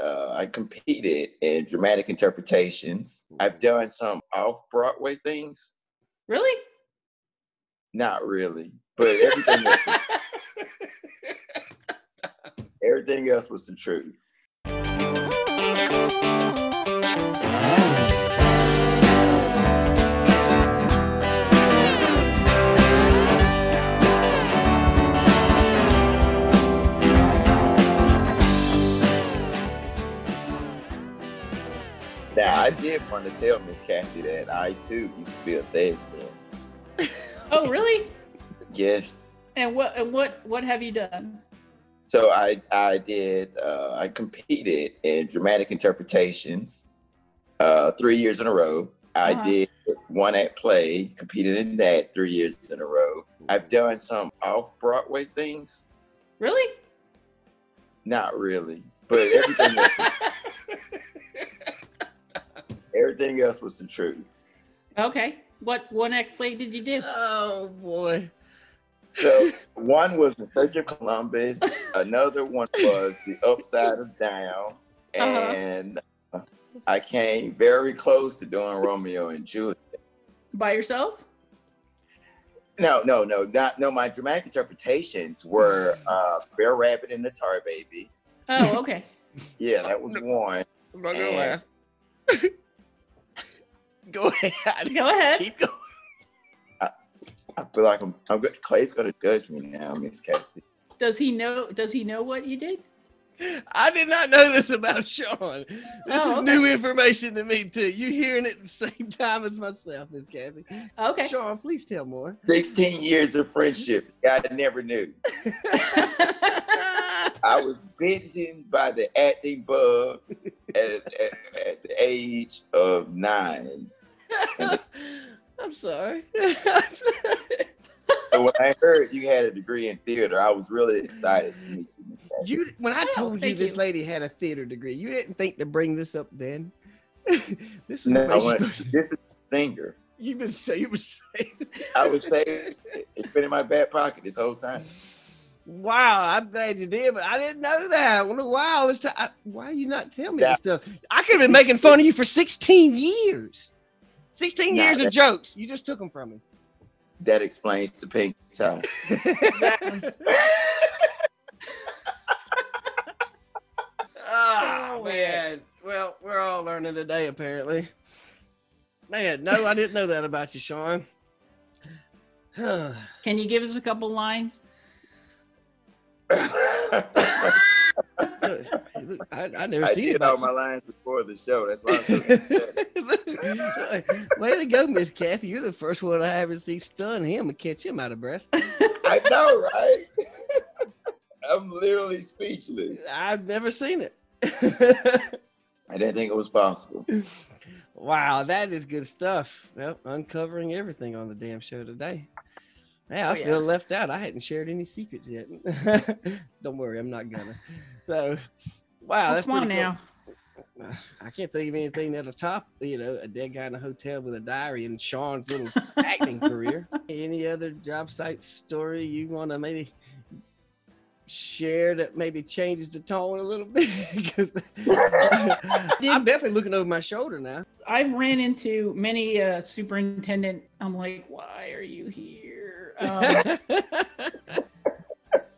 I competed in dramatic interpretations. I've done some off-Broadway things. Really? Not really, but everything else was the truth. Now, I did want to tell Miss Cathy that I too used to be a thespian. Oh, really? Yes. And what have you done? So I competed in dramatic interpretations 3 years in a row. I did one act play, competed in that 3 years in a row. I've done some off-Broadway things. Really? Not really, but everything else was the truth. Okay. What one act play did you do? Oh boy. So one was The Search of Columbus, another one was The Upside of Down, and I came very close to doing Romeo and Juliet. By yourself? No. My dramatic interpretations were Bear Rabbit and the Tar Baby. Oh, okay. Yeah, that was one. I'm not gonna laugh. Go ahead. Go ahead. Keep going. I feel like I'm good. Clay's gonna judge me now, Miss Cathy. Does he know what you did? I did not know this about Sean. This is new information to me too. You hearing it at the same time as myself, Miss Cathy. Okay. Sean, please tell more. 16 years of friendship. I never knew. I was bitten by the acting bug at the age of 9. I'm sorry. So when I heard you had a degree in theater, I was really excited to meet you, Miss Cathy. When I told you this lady had a theater degree, you didn't think to bring this up then? This was this is singer. You were saying. I was saying it's been in my back pocket this whole time. Wow, I'm glad you did, but I didn't know that. Wow, why are you not telling me this stuff? I could have been making fun of you for 16 years. 16 years of jokes. You just took them from me. That explains the pink tie. Exactly. Oh, man. Well, we're all learning today, apparently. Man, no, I didn't know that about you, Sean. Can you give us a couple lines? I never seen did all my lines before the show. That's why I'm Way to go, Miss Cathy. You're the first one I ever see stun him and catch him out of breath. I know, right? I'm literally speechless. I've never seen it. I didn't think it was possible. Wow, that is good stuff. Well, uncovering everything on the damn show today. Yeah, I feel left out. I hadn't shared any secrets yet. Don't worry, I'm not gonna. So, wow, that's come on pretty now. Cool. I can't think of anything that'll top, a dead guy in a hotel with a diary and Sean's little acting career. Any other job site story you want to maybe share that maybe changes the tone a little bit? I'm definitely looking over my shoulder now. I've ran into many superintendent. I'm like, why are you here?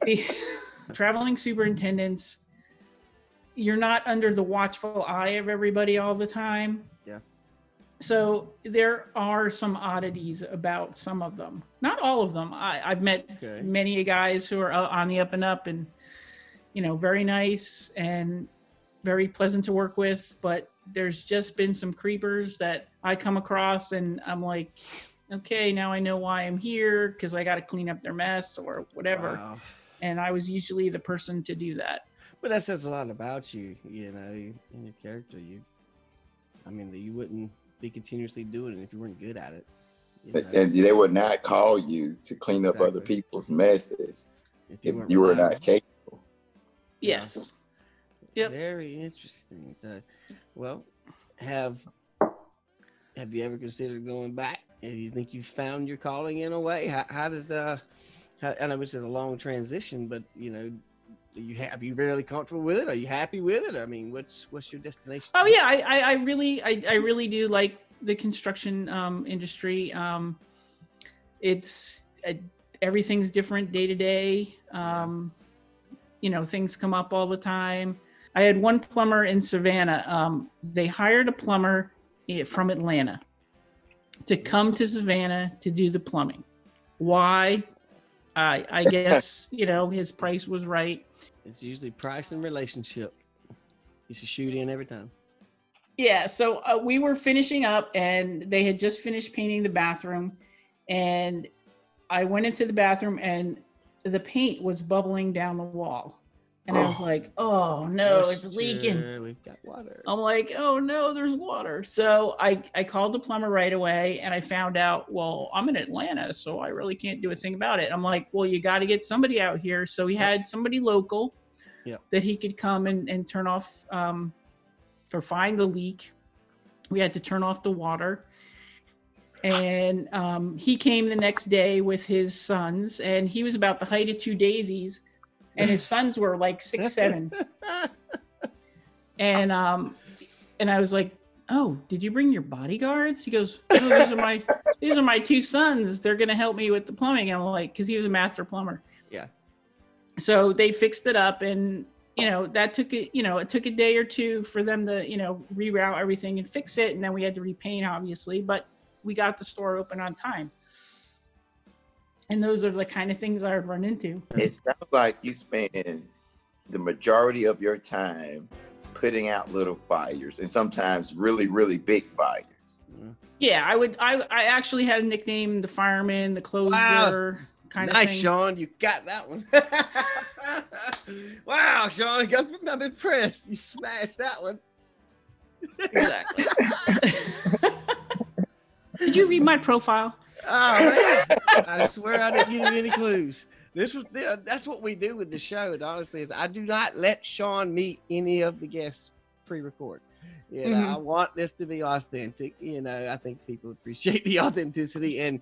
The traveling superintendents, you're not under the watchful eye of everybody all the time. Yeah. So there are some oddities about some of them. Not all of them. I've met many guys who are on the up and up and, very nice and very pleasant to work with. But there's just been some creepers that I come across and I'm like, okay, now I know why I'm here because I got to clean up their mess or whatever. Wow. And I was usually the person to do that. But that says a lot about you, in your character. You wouldn't be continuously doing it if you weren't good at it. And they would not call you to clean up other people's messes if you were not capable. Yes. Yep. Very interesting. Well, have you ever considered going back? Do you think you found your calling in a way? How does I know this is a long transition, but Are you really comfortable with it? Are you happy with it? I mean, what's your destination? Oh yeah, I really do like the construction industry. It's everything's different day to day. Things come up all the time. I had one plumber in Savannah. They hired a plumber from Atlanta to come to Savannah to do the plumbing. Why? I guess, his price was right. It's usually price and relationship. You should shoot in every time. Yeah. So we were finishing up and they had just finished painting the bathroom. And I went into the bathroom and the paint was bubbling down the wall. And I was like, oh no, it's leaking. We've got water. I'm like, oh no, there's water. So I called the plumber right away and I found out, well, I'm in Atlanta, so I really can't do a thing about it. I'm like, well, you got to get somebody out here. So we had somebody local that he could come and turn off or find the leak. We had to turn off the water. And he came the next day with his sons, and he was about the height of two daisies. And his sons were like 6, 7. And I was like, oh, did you bring your bodyguards? He goes, oh, these are my 2 sons. They're going to help me with the plumbing. And I'm like, cause he was a master plumber. Yeah. So they fixed it up and, that took it took a day or 2 for them to, reroute everything and fix it. And then we had to repaint obviously, but we got the store open on time. And those are the kind of things I would run into. It sounds like you spend the majority of your time putting out little fires and sometimes really, really big fires. Yeah, I actually had a nickname, the Fireman, the closer kind of thing. Nice, Sean. You got that one. Wow, Sean. I'm impressed. You smashed that one. Exactly. Did you read my profile? Oh man, I swear I didn't give you any clues. That's what we do with the show. And honestly, is I do not let Sean meet any of the guests pre-record. I want this to be authentic. I think people appreciate the authenticity. And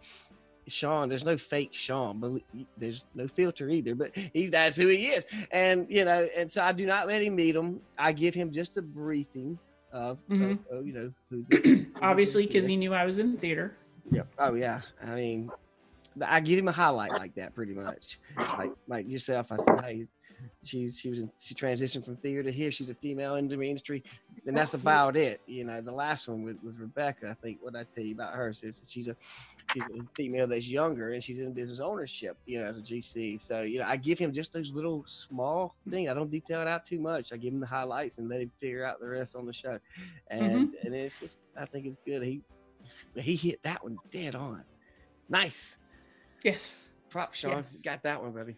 Sean, there's no fake Sean, but there's no filter either. But that's who he is. And and so I do not let him meet him. I give him just a briefing of who obviously because he knew I was in theater. Yeah. Oh yeah. I mean, I give him a highlight like that pretty much. Like yourself, I said, hey, she transitioned from theater to here. She's a female in the industry, and that's about it. The last one with Rebecca, I think what I tell you about her is that she's a female that's younger and she's in business ownership, as a GC. So I give him just those little small things. I don't detail it out too much. I give him the highlights and let him figure out the rest on the show. And it's just, I think it's good. He hit that one dead on. Nice. Yes. Props, Sean. Yes. Got that one, buddy.